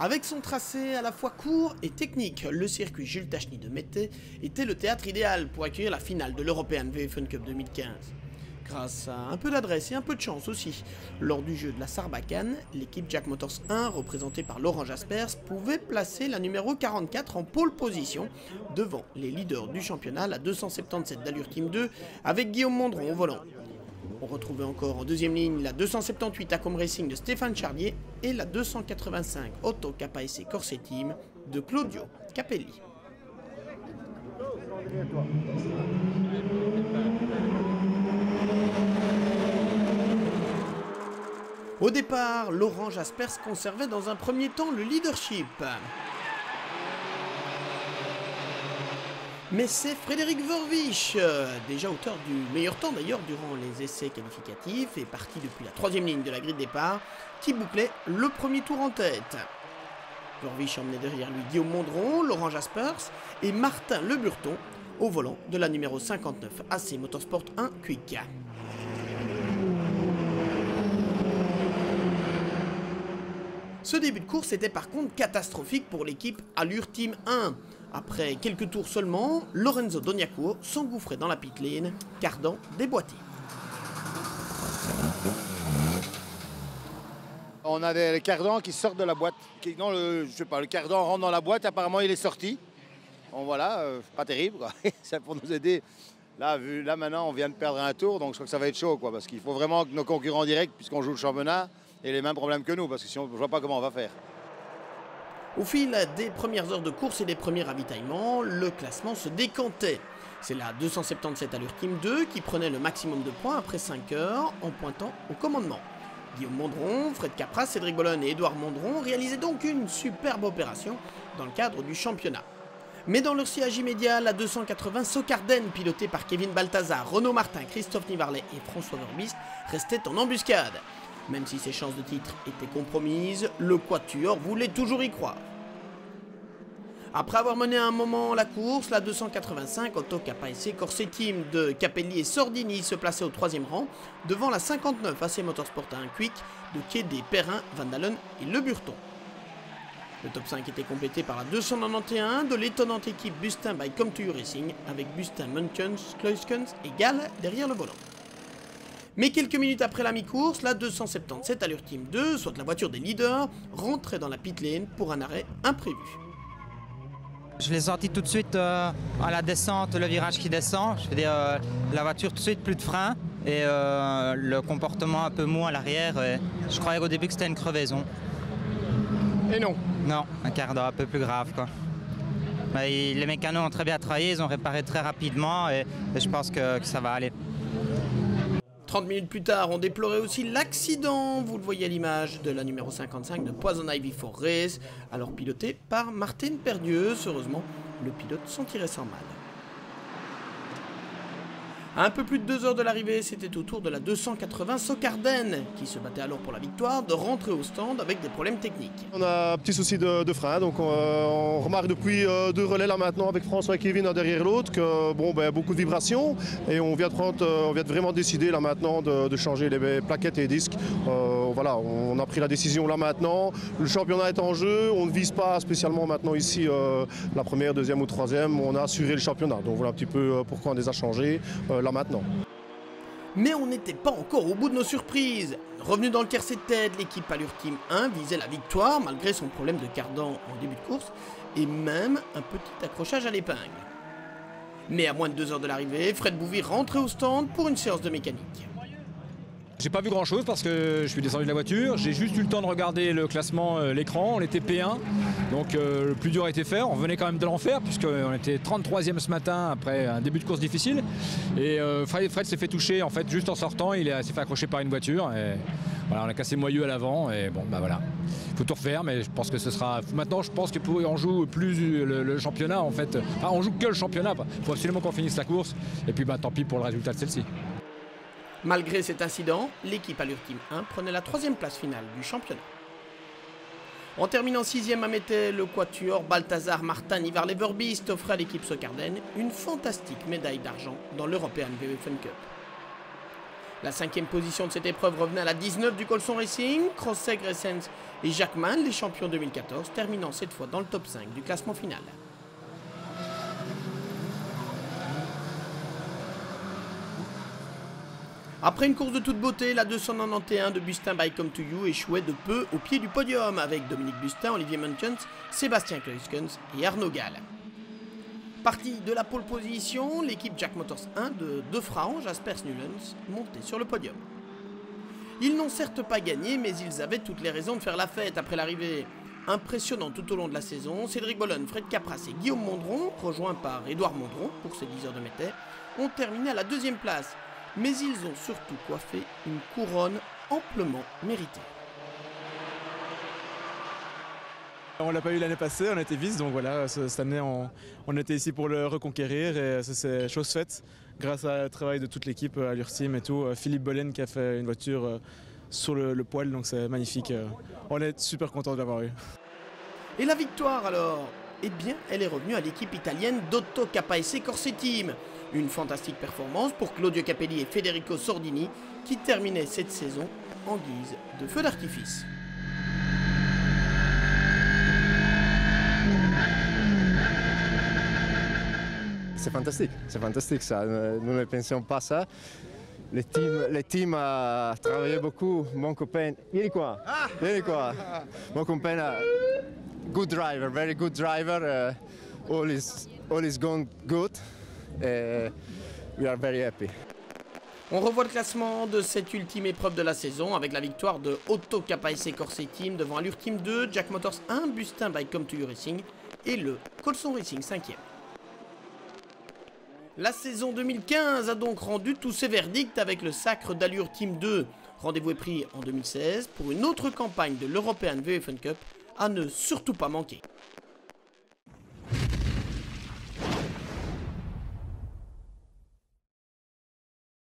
Avec son tracé à la fois court et technique, le circuit Jules Tachny de Mettey était le théâtre idéal pour accueillir la finale de l'European VF1 Cup 2015. Grâce à un peu d'adresse et un peu de chance aussi, lors du jeu de la Sarbacane, l'équipe Jack Motors 1, représentée par Laurent Jaspers, pouvait placer la numéro 44 en pole position devant les leaders du championnat, la 277 d'Allure Team 2, avec Guillaume Mondron au volant. On retrouvait encore en deuxième ligne la 278 Acom Racing de Stéphane Charlier et la 285 Otto KSC Corse Team de Claudio Capelli. Au départ, Laurent Jaspers conservait dans un premier temps le leadership. Mais c'est Frédéric Verwisch, déjà auteur du meilleur temps d'ailleurs durant les essais qualificatifs et parti depuis la troisième ligne de la grille de départ, qui bouclait le premier tour en tête. Verwisch emmenait derrière lui Guillaume Mondron, Laurent Jaspers et Martin Le Burton au volant de la numéro 59 AC Motorsport 1 Quick. Ce début de course était par contre catastrophique pour l'équipe Allure Team 1. Après quelques tours seulement, Lorenzo Doniaco s'engouffrait dans la pit lane, cardan déboîté. On a des cardans qui sortent de la boîte. Le cardan rentre dans la boîte, apparemment il est sorti. Bon voilà, pas terrible quoi. C'est pour nous aider. Là maintenant on vient de perdre un tour, donc je crois que ça va être chaud quoi, parce qu'il faut vraiment que nos concurrents directs, puisqu'on joue le championnat, aient les mêmes problèmes que nous, parce que sinon je ne vois pas comment on va faire. Au fil des premières heures de course et des premiers ravitaillements, le classement se décantait. C'est la 277 Allure Team 2 qui prenait le maximum de points après 5 heures en pointant au commandement. Guillaume Mondron, Fred Capras, Cédric Bolon et Édouard Mondron réalisaient donc une superbe opération dans le cadre du championnat. Mais dans leur sillage immédiat, la 280 Socarden, pilotée par Kevin Balthazar, Renaud Martin, Christophe Nivarlet et François Verbist, restait en embuscade. Même si ses chances de titre étaient compromises, le quatuor voulait toujours y croire. Après avoir mené un moment la course, la 285 Otto KSC Corse Team de Capelli et Sordini se plaçait au troisième rang, devant la 59 AC Motorsport 1 Quick de Kédé, Perrin, Van Dalen et Le Burton. Le top 5 était complété par la 291 de l'étonnante équipe Bustin by Come2You Racing, avec Bustin, Munkens, Kluiskens et Gall derrière le volant. Mais quelques minutes après la mi-course, la 277 Allure Team 2, soit la voiture des leaders, rentrait dans la pit lane pour un arrêt imprévu. Je l'ai senti tout de suite à la descente, le virage qui descend. Je veux dire, la voiture tout de suite plus de frein et le comportement un peu mou à l'arrière. Je croyais au début que c'était une crevaison. Et non? Non, un cardan un peu plus grave quoi. Mais les mécanos ont très bien travaillé, ils ont réparé très rapidement et je pense que ça va aller. 30 minutes plus tard, on déplorait aussi l'accident, vous le voyez à l'image, de la numéro 55 de Poison Ivy for Race, alors pilotée par Martine Perdieux. Heureusement, le pilote s'en tirait sans mal. À un peu plus de 2 heures de l'arrivée, c'était au tour de la 280 Socarden, qui se battait alors pour la victoire, de rentrer au stand avec des problèmes techniques. On a un petit souci de frein, donc on remarque depuis 2 relais là maintenant avec François et Kevin un derrière l'autre que beaucoup de vibrations et on vient de vraiment décider là maintenant de changer les plaquettes et les disques. Voilà, on a pris la décision là maintenant. Le championnat est en jeu, on ne vise pas spécialement maintenant ici la première, deuxième ou troisième, on a assuré le championnat. Donc voilà un petit peu pourquoi on les a changés là maintenant. Mais on n'était pas encore au bout de nos surprises. Revenu dans le tiercé de tête, l'équipe Allure Team 1 visait la victoire malgré son problème de cardan en début de course et même un petit accrochage à l'épingle. Mais à moins de 2 heures de l'arrivée, Fred Bouvy rentrait au stand pour une séance de mécanique. J'ai pas vu grand chose parce que je suis descendu de la voiture, j'ai juste eu le temps de regarder le classement, l'écran, on était P1, donc le plus dur a été fait, on venait quand même de l'enfer puisqu'on était 33e ce matin après un début de course difficile et Fred s'est fait toucher en fait juste en sortant, il s'est fait accrocher par une voiture et voilà, on a cassé le moyeu à l'avant et bon bah voilà, il faut tout refaire mais je pense que ce sera, maintenant je pense qu'on joue plus le championnat en fait, enfin on joue que le championnat, il faut absolument qu'on finisse la course et puis bah tant pis pour le résultat de celle-ci. Malgré cet incident, l'équipe Allure Team 1 prenait la 3e place finale du championnat. En terminant 6e à Mettey, le quatuor Balthazar, Martin, Nivarlet, Verbist offrait à l'équipe Socarden une fantastique médaille d'argent dans l'European VF1 Cup. La 5e position de cette épreuve revenait à la 19 du Colson Racing, Crosseg Racens et Jackman, les champions 2014, terminant cette fois dans le top 5 du classement final. Après une course de toute beauté, la 291 de Bustin by Come to You échouait de peu au pied du podium avec Dominique Bustin, Olivier Munkens, Sébastien Kluiskens et Arnaud Gall. Partie de la pole position, l'équipe Jack Motors 1 de Defraon, Jaspers Nulens, montait sur le podium. Ils n'ont certes pas gagné, mais ils avaient toutes les raisons de faire la fête après l'arrivée impressionnante tout au long de la saison. Cédric Bollon, Fred Capras et Guillaume Mondron, rejoints par Édouard Mondron pour ses 10 heures de métais, ont terminé à la 2e place. Mais ils ont surtout coiffé une couronne amplement méritée. On ne l'a pas eu l'année passée, on a été vice, donc voilà, cette année on était ici pour le reconquérir et ça c'est chose faite grâce au travail de toute l'équipe, à l'URTeam et tout. Philippe Bollen qui a fait une voiture sur le poil, donc c'est magnifique. On est super content de l'avoir eu. Et la victoire alors? Eh bien, elle est revenue à l'équipe italienne d'Otto Capaese Corse Team. Une fantastique performance pour Claudio Capelli et Federico Sordini qui terminaient cette saison en guise de feu d'artifice. C'est fantastique ça, nous ne pensions pas ça. Le team a travaillé beaucoup, mon copain, vieni qua. Mon copain, good driver, very good driver, all is gone good. We are very happy. On revoit le classement de cette ultime épreuve de la saison avec la victoire de Otto Capace Corse Team devant Allure Team 2, Jack Motors 1, Bustin by Come to You Racing et le Colson Racing 5e. La saison 2015 a donc rendu tous ses verdicts avec le sacre d'Allure Team 2. Rendez-vous est pris en 2016 pour une autre campagne de l'European VFN Cup à ne surtout pas manquer.